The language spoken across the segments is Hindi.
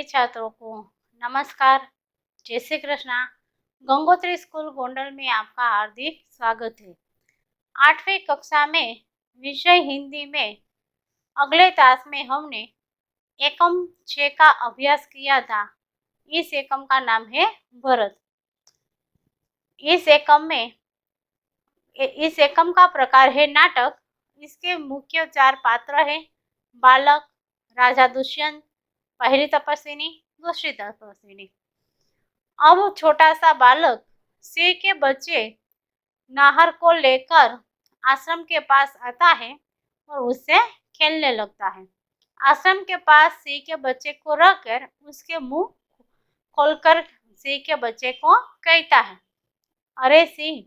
छात्रों को नमस्कार। जय श्री कृष्णा। गंगोत्री स्कूल गोंडल में आपका हार्दिक स्वागत है। 8वीं कक्षा में विषय हिंदी में अगले तास में हमने एकम 6 का अभ्यास किया था। इस एकम का नाम है भरत। इस एकम का प्रकार है नाटक। इसके मुख्य 4 पात्र हैं: बालक, राजा दुष्यंत, पहली तपस्विनी, दूसरी तपस्विनी। अब छोटा सा बालक सिंह के बच्चे नाहर को लेकर आश्रम के पास आता है और उससे खेलने लगता है। आश्रम के पास सिंह के बच्चे को रखकर उसके मुंह खोलकर सिंह के बच्चे को कहता है, अरे सिंह,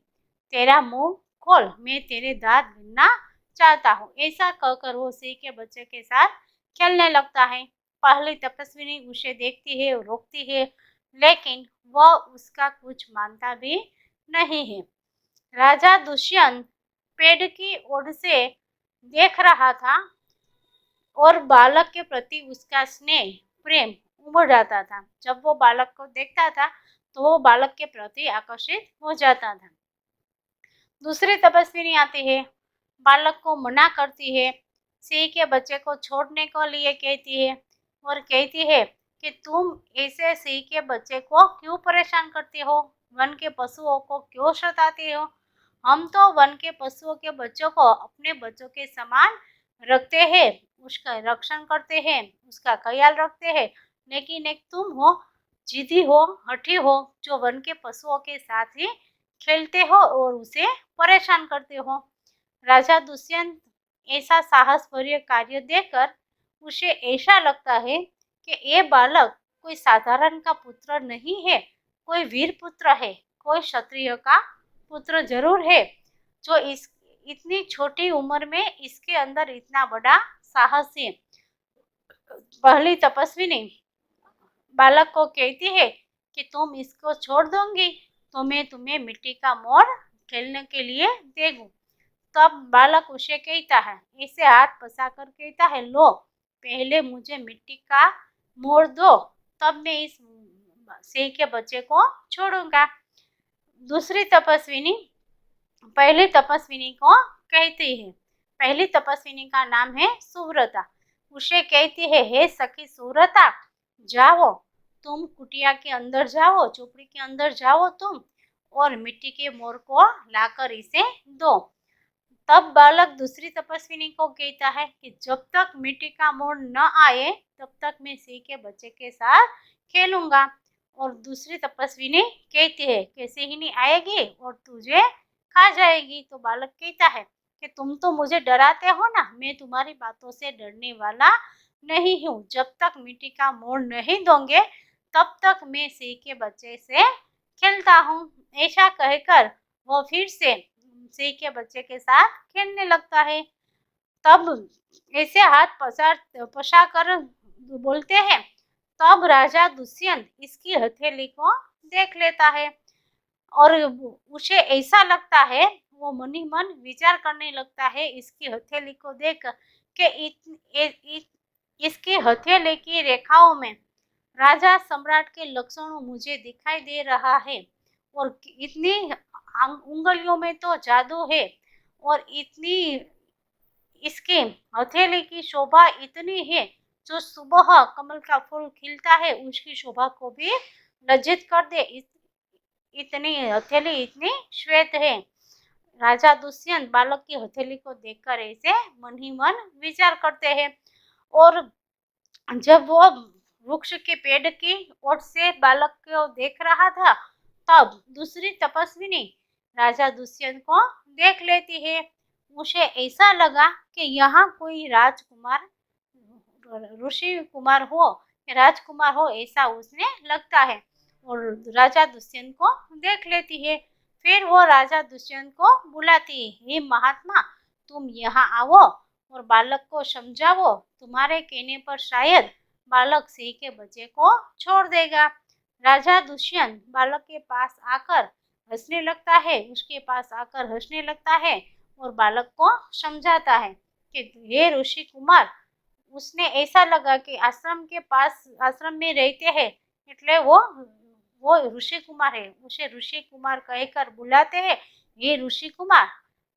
तेरा मुंह खोल, मैं तेरे दांत गिनना चाहता हूँ। ऐसा कहकर वो सिंह के बच्चे के साथ खेलने लगता है। पहली तपस्विनी उसे देखती है और रोकती है, लेकिन वह उसका कुछ मानता भी नहीं है। राजा दुष्यंत पेड़ की ओर से देख रहा था और बालक के प्रति उसका स्नेह प्रेम उमड़ जाता था। जब वो बालक को देखता था तो वो बालक के प्रति आकर्षित हो जाता था। दूसरी तपस्विनी आती है, बालक को मना करती है, सिंह के बच्चे को छोड़ने के लिए कहती है और कहती है कि तुम ऐसे सिंह के बच्चे को क्यों परेशान करते हो, वन के पशुओं को क्यों सताते हो। हम तो वन के पशुओं के बच्चों को अपने बच्चों के समान रखते हैं, उसका रक्षण करते हैं, उसका ख्याल रखते हैं, लेकिन एक तुम हो, जिद्दी हो, हठी हो, जो वन के पशुओं के साथ ही खेलते हो और उसे परेशान करते हो। राजा दुष्यंत ऐसा साहस भरे कार्य देखकर उसे ऐसा लगता है कि ये बालक कोई साधारण का पुत्र नहीं है, कोई वीर पुत्र है, कोई क्षत्रिय का पुत्र जरूर है, जो इतनी छोटी उम्र में इसके अंदर इतना बड़ा साहस है। पहली तपस्विनी बालक को कहती है कि तुम इसको छोड़ दोगी तो मैं तुम्हें मिट्टी का मोर खेलने के लिए दे दूं। तब बालक उसे कहता है, इसे हाथ पसाकर कहता है, लो पहले मुझे मिट्टी का मोर दो, तब मैं इस सिंह के बच्चे को छोड़ूंगा। दूसरी तपस्विनी पहली तपस्विनी को कहती है, पहली तपस्विनी का नाम है सुव्रता। उसे कहती है, हे सखी सुव्रता, जाओ तुम कुटिया के अंदर जाओ, झोपड़ी के अंदर जाओ तुम, और मिट्टी के मोर को लाकर इसे दो। तब बालक दूसरी तपस्विनी को कहता है कि जब तक मिट्टी का मोर न आए तब तक मैं सिंह के बच्चे के साथ खेलूंगा। और दूसरी तपस्विनी कहती है कि सिंहनी आएगी और तुझे खा जाएगी। तो बालक कहता है कि तुम तो मुझे डराते हो ना, मैं तुम्हारी बातों से डरने वाला नहीं हूँ। जब तक मिट्टी का मोर नहीं दोगे तब तक मैं सिंह के बच्चे से खेलता हूँ। ऐसा कहकर वो फिर से सिंह के बच्चे के साथ खेलने लगता है। तब ऐसे हाथ पसा कर बोलते हैं। तब राजा दुष्यंत इसकी हथेली को देख लेता है और उसे ऐसा लगता है, वो मन ही मन विचार करने लगता है इसकी हथेली को देख कि इसकी हथेली की रेखाओं में राजा सम्राट के लक्षणों मुझे दिखाई दे रहा है और इतनी उंगलियों में तो जादू है और इतनी इसके हथेली की शोभा इतनी है, जो सुबह कमल का फूल खिलता है उसकी शोभा को भी लज्जित कर दे। इतनी हथेली इतनी श्वेत है। राजा दुष्यंत बालक की हथेली को देखकर ऐसे मन ही मन विचार करते हैं। और जब वो वृक्ष के पेड़ की ओर से बालक को देख रहा था तब दूसरी तपस्विनी राजा दुष्यंत को देख लेती है। उसे ऐसा लगा कि यहाँ कोई राजकुमार ऋषि कुमार हो, राजकुमार हो, ऐसा उसने लगता है और राजा दुष्यंत को देख लेती है। फिर वो राजा दुष्यंत को बुलाती है, हे महात्मा, तुम यहाँ आओ और बालक को समझाओ, तुम्हारे कहने पर शायद बालक सिंह के बच्चे को छोड़ देगा। राजा दुष्यंत बालक के पास आकर हंसने लगता है, उसके पास आकर हंसने लगता है और बालक को समझाता है कि हे ऋषि कुमार, उसने ऐसा लगा कि आश्रम के पास आश्रम में रहते हैं એટલે वो ऋषि कुमार है, उसे ऋषि कुमार कहकर बुलाते हैं। ये ऋषि कुमार,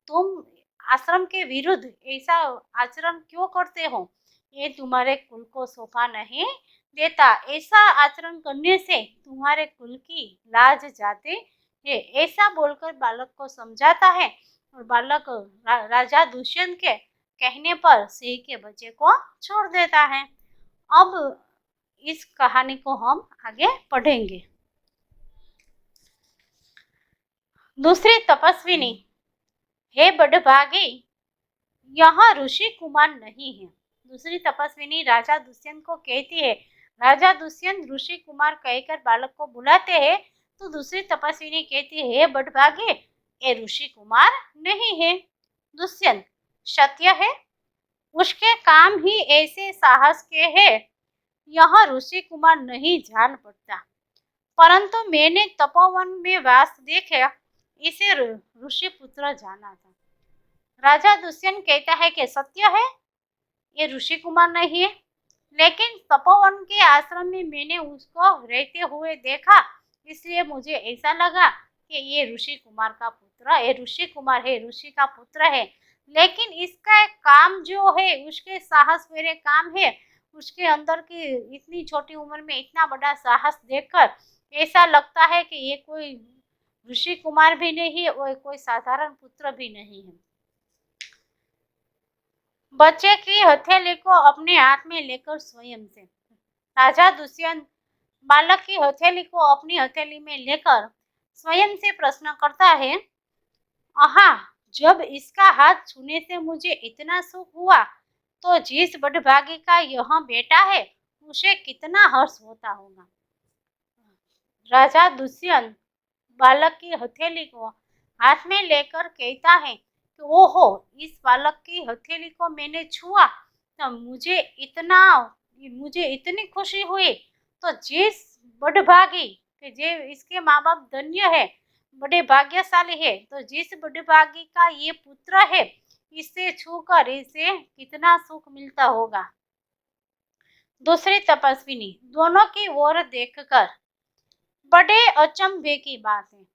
तुम आश्रम के विरुद्ध ऐसा आचरण क्यों करते हो? ये तुम्हारे कुल को शोभा नहीं देता। ऐसा आचरण करने से तुम्हारे कुल की लाज जाती है। ऐसा बोलकर बालक को समझाता है और बालक राजा दुष्यंत के कहने पर सिंह के बच्चे को छोड़ देता है। अब इस कहानी को हम आगे पढ़ेंगे। दूसरी तपस्विनी, हे बड़भागी, यह ऋषि कुमार नहीं है। दूसरी तपस्विनी राजा दुष्यंत को कहती है। राजा दुष्यंत ऋषि कुमार कहकर बालक को बुलाते हैं तो दूसरी तपस्विनी कहती है, हे बड़भागे, ये ऋषि कुमार नहीं है। दुष्यंत, सत्य है, उसके काम ही ऐसे साहस के हैं। यह ऋषि कुमार नहीं जान पड़ता, परंतु मैंने तपोवन में वास देखे, इसे ऋषि पुत्र जाना था। राजा दुष्यंत कहता है कि सत्य है, ये ऋषि कुमार नहीं है, लेकिन तपोवन के आश्रम में मैंने उसको रहते हुए देखा, इसलिए मुझे ऐसा लगा कि ये ऋषि कुमार का पुत्र, ये ऋषि कुमार है, ऋषि का पुत्र है। लेकिन इसका काम जो है, उसके साहस भरे काम है, उसके अंदर की इतनी छोटी उम्र में इतना बड़ा साहस देखकर ऐसा लगता है कि ये कोई ऋषि कुमार भी नहीं है और कोई साधारण पुत्र भी नहीं है। बच्चे की हथेली को अपने हाथ में लेकर स्वयं से, राजा दुष्यंत बालक की हथेली को अपनी हथेली में लेकर स्वयं से प्रश्न करता है, आहा, जब इसका हाथ छूने से मुझे इतना सुख हुआ तो जिस बड़भागी का यह बेटा है उसे कितना हर्ष होता होगा। राजा दुष्यंत बालक की हथेली को हाथ में लेकर कहता है कि ओहो, इस बालक की हथेली को मैंने छुआ तो मुझे इतनी खुशी हुई। तो जिस बड़भागी कि जे इसके माँ बाप धन्य है, बड़े भाग्यशाली है, तो जिस बड़भागी का ये पुत्र है, इसे छूकर इसे कितना सुख मिलता होगा। दूसरी तपस्विनी दोनों की ओर देखकर, बड़े अचंभे की बात है,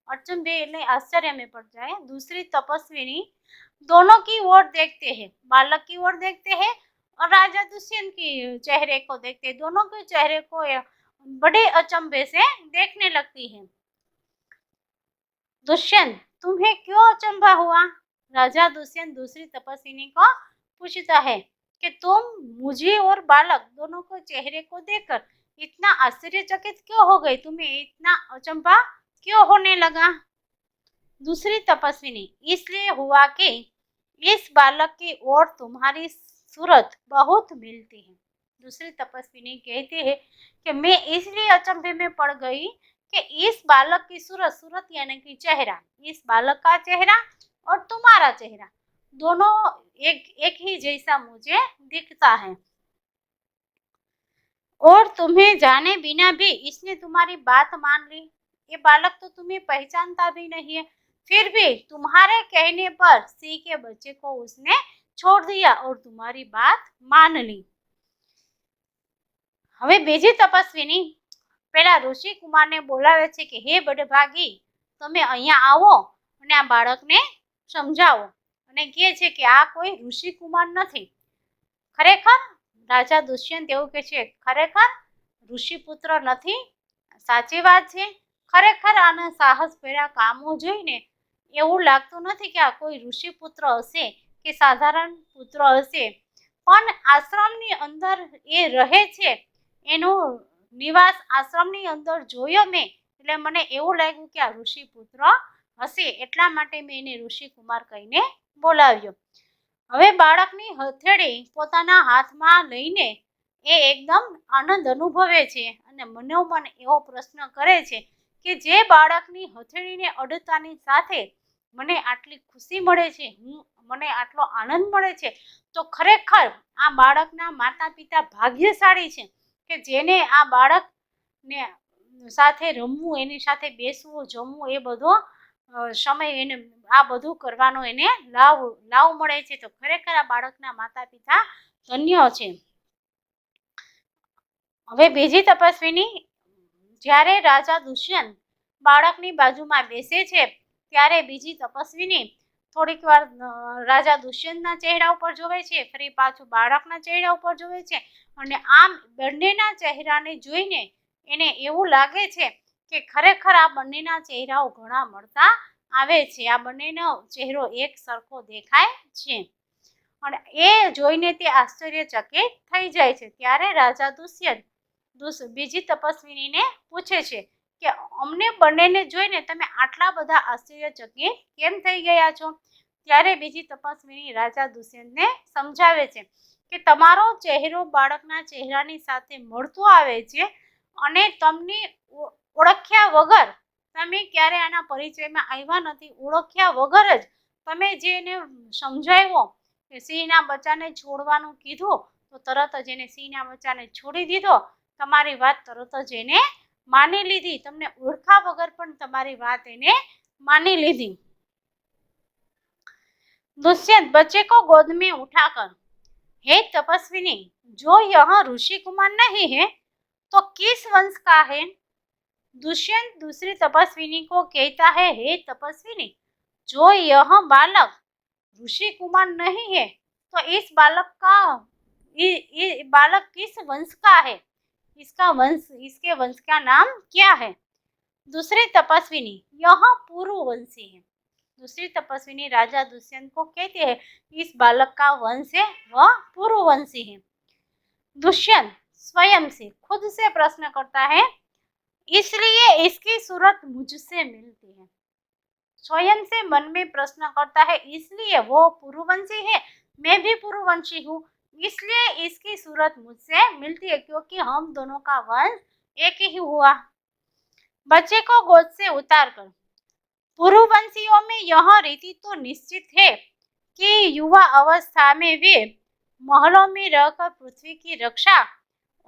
अचंभे ने आश्चर्य में पड़ जाए। दूसरी तपस्विनी दोनों की ओर देखते हैं, बालक की ओर देखते हैं और राजा दुष्यंत की चेहरे को देखते हैं। दोनों के चेहरे को बड़े अचंभे से देखने लगती है। दुष्यंत, तुम्हें क्यों अचंभा हुआ? राजा दुष्यंत दूसरी तपस्विनी को पूछता है कि तुम मुझे और बालक दोनों को चेहरे को देखकर इतना आश्चर्यचकित क्यों हो गई? तुम्हें इतना अचंभा क्यों होने लगा? दूसरी तपस्विनी, इसलिए हुआ कि इस बालक की ओर तुम्हारी सूरत बहुत मिलती है। दूसरी तपस्विनी कहती है कि मैं इसलिए अचंभे में पड़ गई कि इस बालक की सूरत यानी कि चेहरा, इस बालक का चेहरा और तुम्हारा चेहरा दोनों एक ही जैसा मुझे दिखता है, और तुम्हें जाने बिना भी इसने तुम्हारी बात मान ली। ये बालक तो तुम्हें पहचानता भी नहीं है, फिर भी तुम्हारे कहने पर सिंह के बच्चे को उसने छोड़ दिया और तुम्हारी बात मान ली। હવે બીજી તપસ્વીની પેલા ઋષિ કુમારને બોલાવે છે કે હે બડભાગી, તમે અહીંયા આવો અને આ બાળકને સમજાવો, અને કહે છે કે આ કોઈ ઋષિ કુમાર નથી. ખરેખર રાજા દુષ્યંત એવું કહે છે, ખરેખર ઋષિપુત્ર નથી? સાચી વાત છે. ખરેખર આના સાહસભર્યા કામો જોઈને એવું લાગતું નથી કે આ કોઈ ઋષિપુત્ર હશે કે સાધારણ પુત્ર હશે, પણ આશ્રમની અંદર એ રહે છે, એનો નિવાસ આશ્રમની અંદર જોયો મેં, એટલે મને એવું લાગ્યું કે આ ઋષિપુત્ર હશે, એટલા માટે મેં એને ઋષિકુમાર કહીને બોલાવ્યો. હવે બાળકની હથેળી પોતાના હાથમાં લઈને એ એકદમ આનંદ અનુભવે છે અને મનોમન એવો પ્રશ્ન કરે છે કે જે બાળકની હથેળીને અડતાની સાથે મને આટલી ખુશી મળે છે, મને આટલો આનંદ મળે છે, તો ખરેખર આ બાળકના માતા પિતા ભાગ્યશાળી છે કે જેને આ બાળકને સાથે રમવું, એની સાથે બેસવું, જમવું, એ બધો સમય એને આ બધું કરવાનો એને લાવ મળે છે. તો ખરેખર આ બાળકના માતા પિતા ધન્ય છે. હવે બીજી તપસ્વીની, જ્યારે રાજા દુષ્યંત બાળકની બાજુમાં બેસે છે ત્યારે બીજી તપસ્વીની થોડીક વાર રાજા દુષ્યંતના ચહેરા ઉપર જોવે છે, ફરી પાછું બાળકના ચહેરા ઉપર જોવે છે, અને આમ બંનેના ચહેરાને જોઈને એને એવું લાગે છે કે ખરેખર આ બંનેના ચહેરાઓ ઘણા મળતા આવે છે, આ બંનેનો ચહેરો એક સરખો દેખાય છે. અને એ જોઈને તે આશ્ચર્યચકિત થઈ જાય છે. ત્યારે રાજા દુષ્યંત બીજી તપસ્વીનીને પૂછે છે કે અમને બંનેને જોઈને તમે આટલા બધા આશ્ચર્યચકિત કેમ થઈ ગયા છો? ત્યારે બીજી તપસ્વીની રાજા દુષ્યંતને સમજાવે છે કે તમારો ચહેરો બાળકના ચહેરાની સાથે મળતો આવે છે, અને તમને ઓળખ્યા વગર તમે ક્યારે આના પરિચયમાં આવ્યા નથી, ઓળખ્યા વગર જ તમે જેને સમજાવ્યો કે સિંહના બચ્ચાને છોડવાનું કીધું તો તરત જ એને સિંહના બચ્ચાને છોડી દીધો, તમારી વાત તરત જ એને માની લીધી, તમને ઓળખા વગર પણ તમારી વાત એને मानी लीधी। दुष्यंत बच्चे को गोद में उठाकर, हे तपस्विनी, जो यह ऋषि कुमार नहीं है तो किस वंश का है? दुष्यंत दूसरी तपस्विनी को कहता है, हे तपस्विनी, जो यह बालक ऋषि कुमार नहीं है तो इस बालक किस वंश का है? इसके वंश का नाम क्या है? दूसरी तपस्विनी, यह पुरुवंशी है। दूसरी तपस्विनी राजा दुष्यंत को कहती है, इस बालक का वंश है वह पुरुवंशी है। दुष्यंत स्वयं से खुद से प्रश्न करता है, इसलिए इसकी सूरत मुझसे मिलती है। स्वयं से मन में प्रश्न करता है, इसलिए वो पुरुवंशी है, मैं भी पुरुवंशी हूँ, इसलिए इसकी सूरत मुझसे मिलती है, क्योंकि हम दोनों का वंश एक ही हुआ। बच्चे को गोद से उतारकर, पुरुवंशियों में यह रीति तो निश्चित है कि युवा अवस्था में वे महलों में रहकर पृथ्वी की रक्षा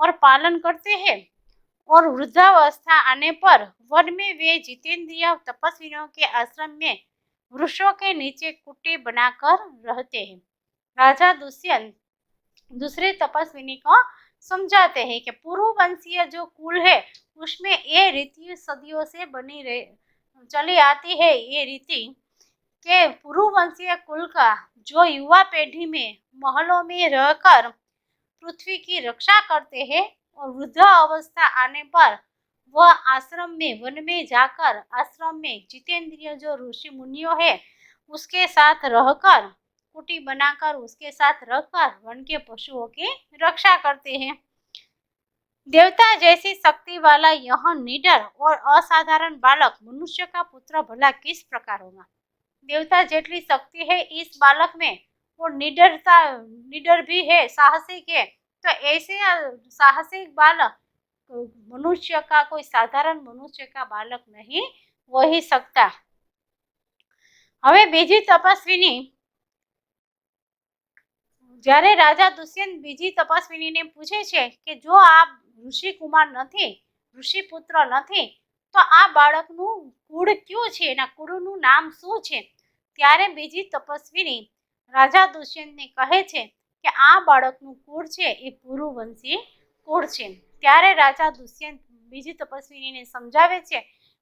और पालन करते हैं, और वृद्धावस्था आने पर वन में वे जितेंद्रिय तपस्वियों के आश्रम में वृक्षों के नीचे कुटी बनाकर रहते हैं। राजा दुष्यंत दूसरे तपस्विनी को समझाते हैं कि पुरुवंशीय जो कुल है उसमें ये रीति सदियों से बनी चली आती है। ये रीति के पुरुवंशीय कुल का जो युवा पीढ़ी में महलों में रहकर पृथ्वी की रक्षा करते हैं और वृद्ध अवस्था आने पर वह आश्रम में वन में जाकर आश्रम में जितेंद्रिय जो ऋषि मुनियों है उसके साथ रहकर कुटी बनाकर उसके साथ रहकर वन के पशुओं की रक्षा करते हैं। देवता जैसी शक्ति वाला यह निडर और असाधारण बालक मनुष्य का पुत्र भला किस प्रकार होगा? देवता जेटली शक्ति है इस बालक में, वो निडर भी है, साहसिक है, तो ऐसे साहसिक बालक मनुष्य का, कोई साधारण मनुष्य का बालक नहीं हो ही सकता। हवे बीजी तपस्विनी, જ્યારે રાજા દુષ્યંત બીજી તપસ્વિનીને પૂછે છે કે જો આ ઋષિ કુમાર નથી, ઋષિ પુત્ર નથી, તો આ બાળકનું કુળ કયું છે, એના કુળનું નામ શું છે? ત્યારે બીજી તપસ્વિની રાજા દુષ્યંતને કહે છે કે આ બાળકનું કુળ છે એ પુરુવંશી કુળ છે। ત્યારે રાજા દુષ્યંત બીજી તપસ્વિનીને સમજાવે છે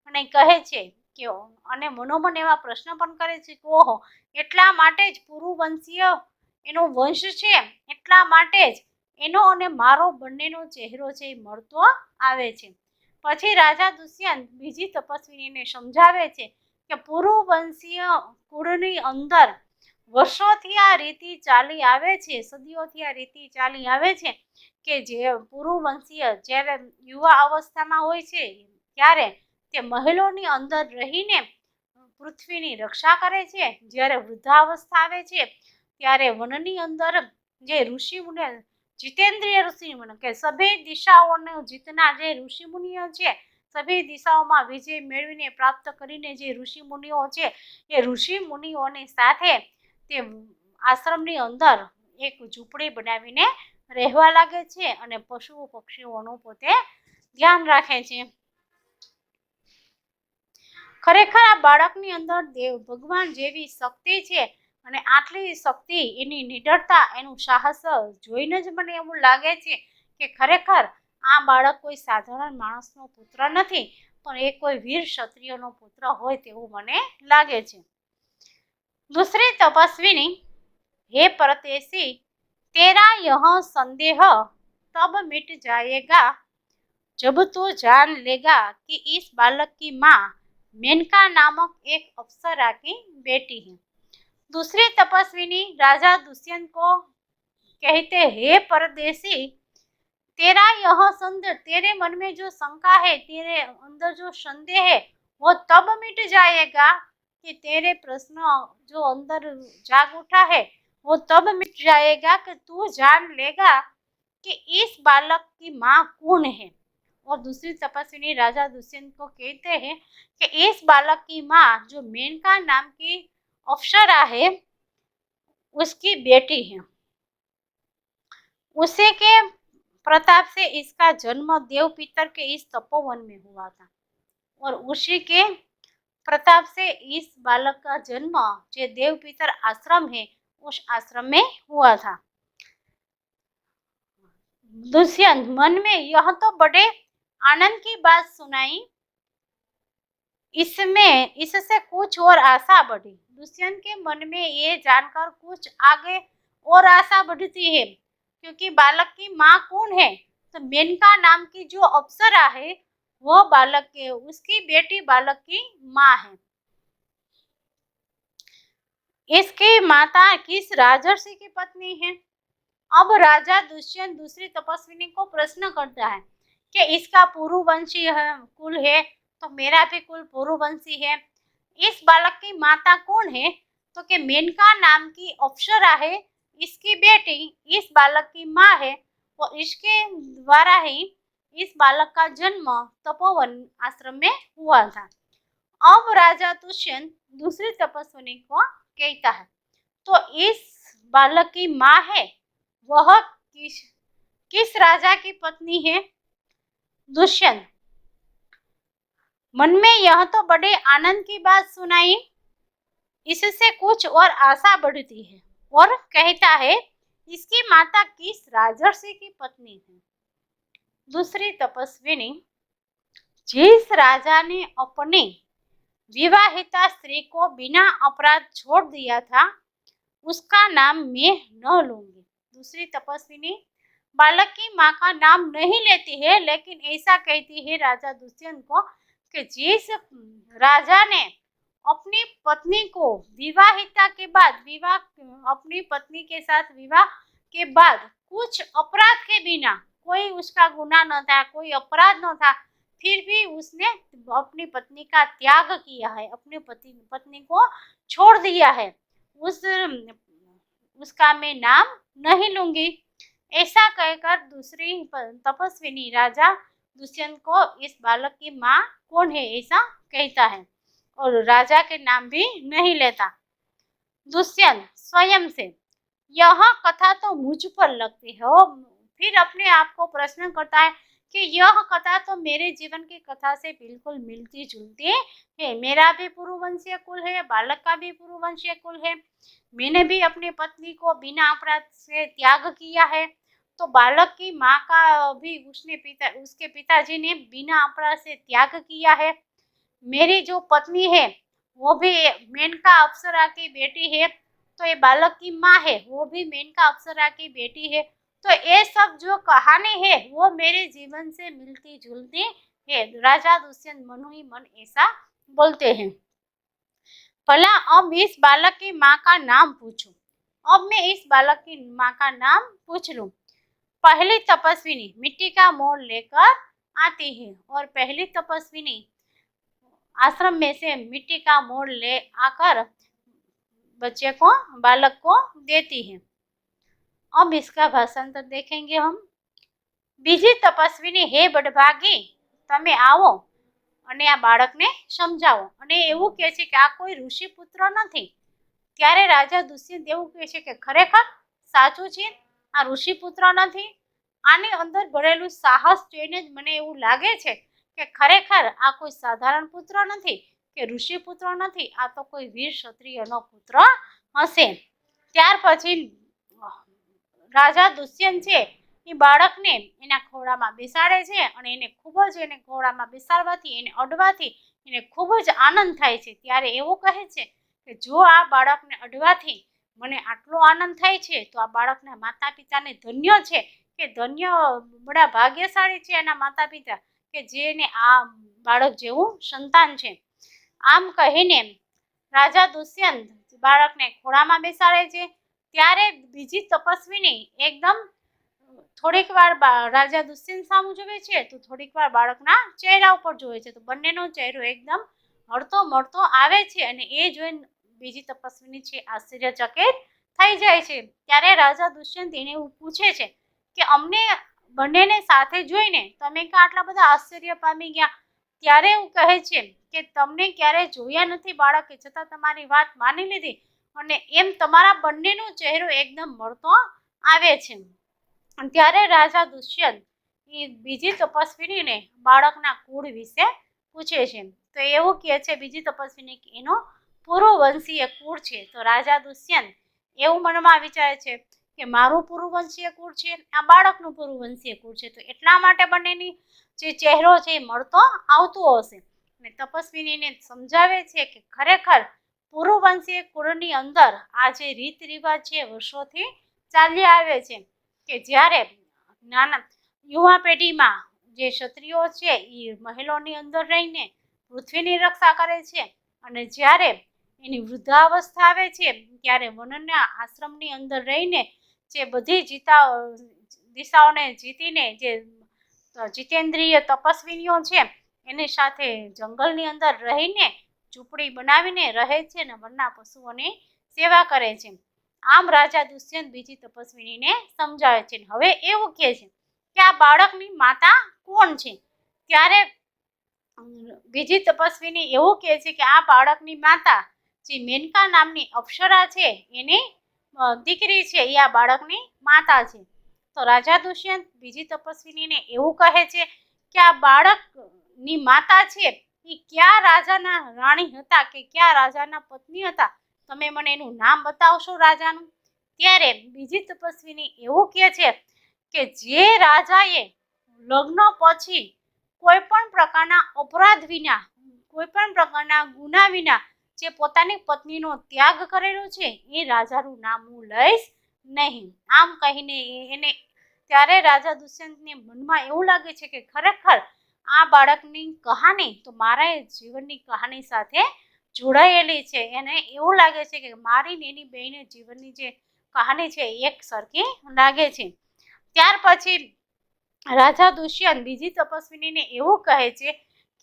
અને કહે છે કે, અને મનોમન એવા પ્રશ્ન પણ કરે છે કે ઓહો, એટલા માટે જ પુરુવંશીય એનો વંશ છે, એટલા માટે જ એનો અને મારો બંનેનો ચહેરો છે એ મળતો આવે છે। પછી રાજા દુષ્યંત બીજી તપસ્વીને સમજાવે છે કે પુરુવંશીય કુળની અંદર વર્ષોથી આ રીતિ ચાલી આવે છે, સદીઓથી આ રીતિ ચાલી આવે છે કે જે પુરુવંશીય જ્યારે યુવા અવસ્થામાં હોય છે ત્યારે તે મહેલોની અંદર રહીને પૃથ્વીની રક્ષા કરે છે, જ્યારે વૃદ્ધાવસ્થા આવે છે ત્યારે વનની અંદર જે ઋષિ મુનિ, जितेंद्रिय ऋषि मुनि के सभी दिशाओं जीतना जे ऋषि मुनियो છે, सभी દિશાઓમાં વિજય મેળવીને પ્રાપ્ત કરીને જે ઋષિ મુનિઓ છે એ ઋષિ મુનિઓની સાથે તે આશ્રમની અંદર એક ઝૂંપડી બનાવીને રહેવા લાગે છે અને પશુઓ પક્ષીઓનું પોતે ધ્યાન રાખે છે। ખરેખર આ બાળકની અંદર ભગવાન જેવી શક્તિ છે અને આટલી શક્તિ, એની નિડરતા, એનું સાહસ જોઈને જ મને એવું લાગે છે કે ખરેખર આ બાળક કોઈ સાધારણ માણસનો પુત્ર નથી, પણ એ કોઈ વીર ક્ષત્રિયનો પુત્ર હોય તેવું મને લાગે છે। दूसरी तपस्विनी, हे परदेसी, तेरा यह संदेह तब मिट जाएगा जब तू जान लेगा कि इस बालक की माँ मेनका नामक एक अप्सरा की बेटी है। दूसरी तपस्विनी राजा दुष्यंत को कहते, हे परदेसी, तेरा यह संदेह, तेरे मन में जो शंका है, तेरे अंदर जो संदेह है, वो तब मिट जाएगा कि तेरे प्रश्न जो अंदर जाग उठा है वो तब मिट जाएगा कि तू जान लेगा कि इस बालक की माँ कौन है। और दूसरी तपस्विनी राजा दुष्यंत को कहते हैं कि इस बालक की माँ जो मेनका नाम की अप्सरा है उसकी बेटी है। उसी के प्रताप से इसका जन्म देव पितर के इस तपोवन में हुआ था और उसी के प्रताप से इस बालक का जन्म जो देव पितर आश्रम है उस आश्रम में हुआ था। दुष्यंत मन में यह तो बड़े आनंद की बात सुनाई, इससे कुछ और आशा बढ़ी। दुष्यंत के मन में ये जानकर कुछ आगे और आशा बढ़ती है, क्योंकि बालक की माँ कौन है, तो मेनका नाम की जो अप्सरा है वो बालक के, उसकी बेटी बालक की माँ है। इसकी माता किस राजर्षि की पत्नी है। अब राजा दुष्यंत दूसरी तपस्विनी को प्रश्न करता है कि इसका पुरुवंशी कुल है, तो मेरा भी कुल पुरुवंशी है। इस बालक की माता कौन है, तो कि मेनका नाम की अप्सरा है, इसकी बेटी इस बालक की माँ है और इसके द्वारा ही इस बालक का जन्म तपोवन आश्रम में हुआ था। अब राजा दुष्यंत दूसरी तपस्विनी को कहता है, तो इस बालक की माँ है वह किस राजा की पत्नी है। दुष्यंत मन में यह तो बड़े आनंद की बात सुनाई, इससे कुछ और आशा बढ़ती है और कहता है इसकी माता किस राजर्षि की पत्नी है। दूसरी तपस्विनी, जिस राजा ने अपनी विवाहिता स्त्री को बिना अपराध छोड़ दिया था उसका नाम मैं न लूंगी। दूसरी तपस्विनी बालक की माँ का नाम नहीं लेती है, लेकिन ऐसा कहती है राजा दुष्यंत को कि जिस राजा ने अपनी पत्नी को विवाहिता के बाद अपनी पत्नी के साथ विवाह के बाद कुछ अपराध के बिना, कोई उसका गुनाह न था, कोई अपराध न था, फिर भी उसने अपनी पत्नी का त्याग किया है, अपनी पत्नी को छोड़ दिया है, उसका मैं नाम नहीं लूंगी। ऐसा कहकर दूसरी तपस्विनी राजा दुष्यंत को इस बालक की माँ कौन है ऐसा कहता है और राजा के नाम भी नहीं लेता। दुष्यंत स्वयं से, यह कथा तो मुझ पर लगती है, फिर अपने आप को प्रश्न करता है कि यह कथा तो मेरे जीवन की कथा से बिल्कुल मिलती जुलती है। मेरा भी पुरुवंशीय कुल है, बालक का भी पुरुवंशीय कुल है, मैंने भी अपनी पत्नी को बिना अपराध से त्याग किया है, तो बालक की माँ का भी उसके पिताजी ने बिना अपराध से त्याग किया है। मेरी जो पत्नी है वो भी मेनका अप्सरा की बेटी है, तो ये बालक की माँ है वो भी मेनका अप्सरा की बेटी है, तो ये सब जो कहानी है वो मेरे जीवन से मिलती जुलती है। राजा दुष्यंत मनो ही मन ऐसा बोलते हैं। भला अब इस बालक की माँ का नाम पूछूं। अब मैं इस बालक की माँ का नाम पूछ लूं। पहली तपस्विनी मिट्टी का मोड़ लेकर आती है और पहली तपस्विनी आश्रम में से मिट्टी का मोड़ ले आकर बच्चे को, बालक को देती है। अब इसका भाषांतर देखेंगे हम। बीजी तपस्विनी, हे बड़भागी, तमे आवो અને આ બાળકને સમજાવો, અને એવું કહે છે કે આ કોઈ ઋષિ પુત્ર નથી। ત્યારે રાજા દુષ્યંત એવું કહે છે કે ખરેખર સાચું છે, આ ઋષિ પુત્ર નથી। આની અંદર ભરેલું સાહસ જોઈને જ મને એવું લાગે છે કે ખરેખર આ કોઈ સાધારણ પુત્ર નથી કે ઋષિ પુત્ર નથી, આ તો કોઈ વીર ક્ષત્રિયનો પુત્ર હશે। ત્યાર પછી રાજા દુષ્યંત છે એ બાળકને એના ખોળામાં બેસાડે છે અને એને ખૂબ જ એને ખોળામાં બેસાડવાથી એને અડવાથી એને ખૂબ જ આનંદ થાય છે। ત્યારે એવું કહે છે કે જો આ બાળકને અડવાથી મને આટલો આનંદ થાય છે તો આ બાળકના માતા પિતાને ધન્ય છે કે ધન્ય બડા ભાગ્યશાળી છે એના માતા પિતા કે જેને આ બાળક જેવું સંતાન છે। આમ કહીને રાજા દુષ્યંત બાળકને ખોળામાં બેસાડે છે। ત્યારે બીજી તપસ્વીની એકદમ થોડીક વાર રાજા દુષ્યંત સામું જોવે છે તો થોડીક વાર બાળકના ચહેરા ઉપર જોવે છે તો બંનેનો ચહેરો એકદમ હળતો મળતો આવે છે અને એ જોઈને બીજી તપસ્વીની છે આશ્ચર્યચકિત થઈ જાય છે। ત્યારે રાજા દુષ્યંત એને એવું પૂછે છે કે અમને બંનેને સાથે જોઈને તમે કે આટલા બધા આશ્ચર્ય પામી ગયા? ત્યારે એવું કહે છે કે તમને ક્યારેય જોયા નથી બાળકે, છતાં તમારી વાત માની લીધી અને એમ તમારા બંનેનો ચહેરો એકદમ મળતો આવે છે। ત્યારે રાજા દુષ્યંત એ બીજી તપસ્વીનીને બાળકના કુળ વિશે પૂછે છે તો એવું કહે છે બીજી તપસ્વીને કે એનો પૂર્વવંશીય કુળ છે। તો રાજા દુષ્યંત એવું મનમાં વિચારે છે કે મારું પૂર્વવંશીય કુળ છે, આ બાળકનું પૂર્વવંશીય કુળ છે, તો એટલા માટે બંનેની જે ચહેરો છે એ મળતો આવતો હશે। અને તપસ્વીનીને સમજાવે છે કે ખરેખર પૂર્વવંશીય કુળની અંદર આ જે રીત રિવાજ છે વર્ષોથી ચાલ્યા આવે છે કે જ્યારે નાના યુવા પેઢીમાં જે ક્ષત્રિયો છે એ મહેલોની અંદર રહીને પૃથ્વીની રક્ષા કરે છે અને જ્યારે એની વૃદ્ધાવસ્થા આવે છે ત્યારે વનના આશ્રમની અંદર રહીને જે બધી દિશાઓને જીતીને જે જીતેન્દ્રિય તપસ્વીનીઓ છે એની સાથે જંગલની અંદર રહીને ઝૂંપડી બનાવીને રહે છે અને વનના પશુઓની સેવા કરે છે। આમ રાજા દુષ્યંત બીજી તપસ્વીનીને સમજાવે છે। હવે એવું કહે છે કે આ બાળકની માતા કોણ છે? ત્યારે બીજી તપસ્વીની એવું કહે છે કે આ બાળકની માતા જે મેનકા નામની અપ્સરા છે એની દીકરી છે, એ આ બાળકની માતા છે। તો રાજા દુષ્યંત બીજી તપસ્વીનીને એવું કહે છે કે આ બાળકની માતા છે એ કયા રાજાના રાણી હતા કે કયા રાજાના પત્ની હતા? તમે મને એનું નામ બતાવશો રાજાનું? ત્યારે બીજી તપસ્વીની એવું કહે છે કે જે રાજાએ લગ્ન પછી કોઈ પણ પ્રકારના અપરાધ વિના, કોઈ પણ પ્રકારના ગુના વિના જે પોતાની પત્નીનો ત્યાગ કરેલો છે એ રાજાનું નામ હું લઈશ નહીં। આમ કહીને એને ત્યારે રાજા દુષ્યંતને મનમાં એવું લાગે છે કે ખરેખર આ બાળકની કહાની તો મારા જીવનની કહાની સાથે જોડાયેલી છે। એને એવું લાગે છે કે મારી ને એની બેને જીવનની જે કહાની છે એક સરખી લાગે છે। ત્યાર પછી રાજા દુષ્યંત બીજી તપસ્વીનીને એવું કહે છે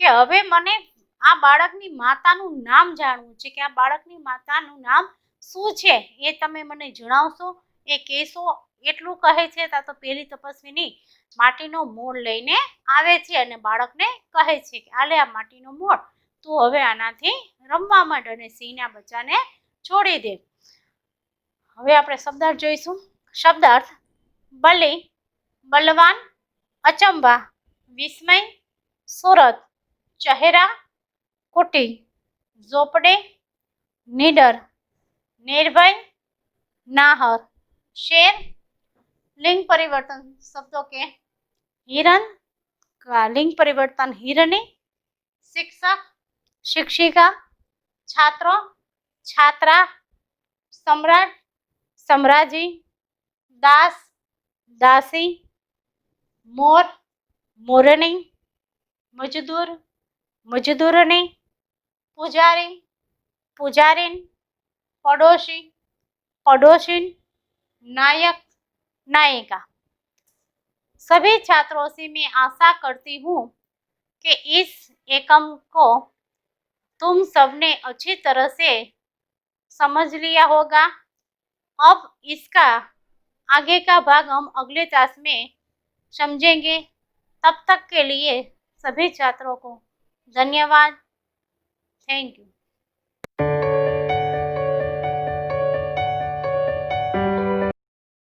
કે હવે મને આ બાળકની માતાનું નામ જાણવું છે કે આ બાળકની માતાનું નામ શું છે એ તમે મને જણાવશો, એ કહેશો? એટલું કહે છે તો પેલી તપસ્વીની માટીનો મોળ લઈને આવે છે અને બાળકને કહે છે કે આલે આ માટીનો મોળ, તું હવે આનાથી રમવા માંડ અને સિંહના બચ્ચાને છોડી દે। હવે આપણે શબ્દાર્થ જોઈશું। શબ્દાર્થ: બલી, બલવાન, અચંબા, વિસ્મય, સુરત, ચહેરા, કુટી, ઝોપડે, નીડર, निर्भय, नाहर, शेर। लिंग परिवर्तन शब्दों के हिरन का लिंग परिवर्तन हिरनी, शिक्षक, शिक्षिका, छात्र, छात्रा, सम्राट, सम्राजी, दास, दासी, मोर, मोरनी, मजदूर, मजदूरनी, पुजारी, पुजारिन, पड़ोसी, पड़ोसिन, नायक, नायिका। सभी छात्रों से मैं आशा करती हूँ कि इस एकम को तुम सबने अच्छी तरह से समझ लिया होगा। अब इसका आगे का भाग हम अगले क्लास में समझेंगे। तब तक के लिए सभी छात्रों को धन्यवाद। Thank you.